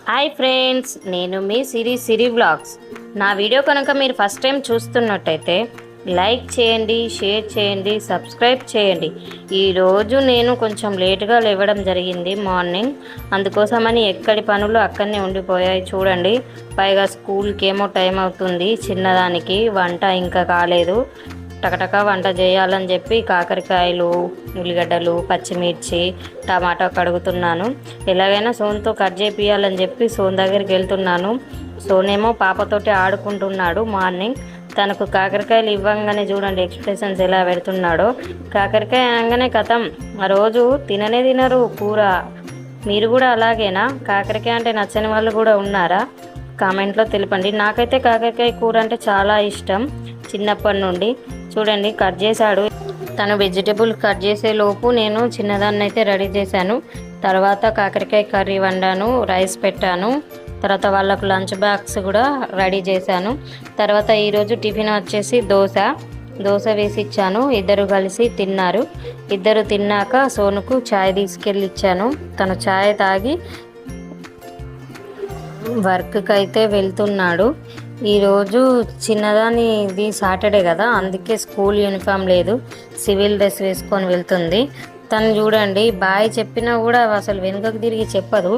Hi friends, నేను మీ సిరి vlogs. నా video కనుక మీరు ఫస్ట్ టైం చూస్తున్నట్టయితే లైక్ చేయండి, షేర్ చేయండి, సబ్స్క్రైబ్ చేయండి. ఈరోజు నేను కొంచెం లేటుగా లేవడం జరిగింది మార్నింగ్. అందుకోసమని ఎక్కడి పనులు అక్కడనే ఉండిపోయాయి చూడండి. పైగా స్కూల్కి ఏమో టైం అవుతుంది. చిన్నదానికి వంట ఇంకా కాలేదు. టకటక వంట చేయాలని చెప్పి కాకరకాయలు, ఉల్లిగడ్డలు, పచ్చిమిర్చి, టమాటా కడుగుతున్నాను. ఎలాగైనా సోన్తో కట్ చేపియాలని చెప్పి సోన్ దగ్గరికి వెళ్తున్నాను. సోనేమో పాపతోటి ఆడుకుంటున్నాడు మార్నింగ్. తనకు కాకరకాయలు ఇవ్వంగానే చూడండి ఎక్స్ప్రెషన్స్ ఎలా పెడుతున్నాడో. కాకరకాయ అనగానే కథం, ఆ రోజు తినరు కూర. మీరు కూడా అలాగేనా? కాకరకాయ అంటే నచ్చని వాళ్ళు కూడా ఉన్నారా? కామెంట్లో తెలపండి. నాకైతే కాకరకాయ కూర అంటే చాలా ఇష్టం చిన్నప్పటి నుండి. చూడండి కట్ చేశాడు. తను వెజిటేబుల్ కట్ చేసే లోపు నేను చిన్నదాన్ని అయితే రెడీ చేశాను. తర్వాత కాకరకాయ కర్రీ వండాను, రైస్ పెట్టాను. తర్వాత వాళ్ళకు లంచ్ బాక్స్ కూడా రెడీ చేశాను. తర్వాత ఈరోజు టిఫిన్ వచ్చేసి దోశ వేసి ఇచ్చాను. ఇద్దరు కలిసి తిన్నారు. ఇద్దరు తిన్నాక సోనుకు ఛాయ్ తీసుకెళ్ళి ఇచ్చాను. తను ఛాయ్ తాగి వర్క్కి అయితే వెళ్తున్నాడు. ఈరోజు చిన్నదానిది సాటర్డే కదా, అందుకే స్కూల్ యూనిఫామ్ లేదు, సివిల్ డ్రెస్ వేసుకొని వెళ్తుంది. తను చూడండి బాయ్ చెప్పినా కూడా అసలు వెనుకకు తిరిగి చెప్పదు.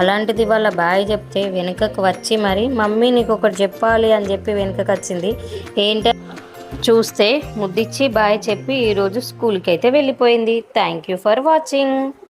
అలాంటిది వాళ్ళ బాయ్ చెప్తే వెనుకకు వచ్చి మరి మమ్మీ నీకు ఒకటి చెప్పాలి అని చెప్పి వెనుకకు వచ్చింది. ఏంటో చూస్తే ముద్దిచ్చి బాయ్ చెప్పి ఈరోజు స్కూల్కి అయితే వెళ్ళిపోయింది. Thank you for watching.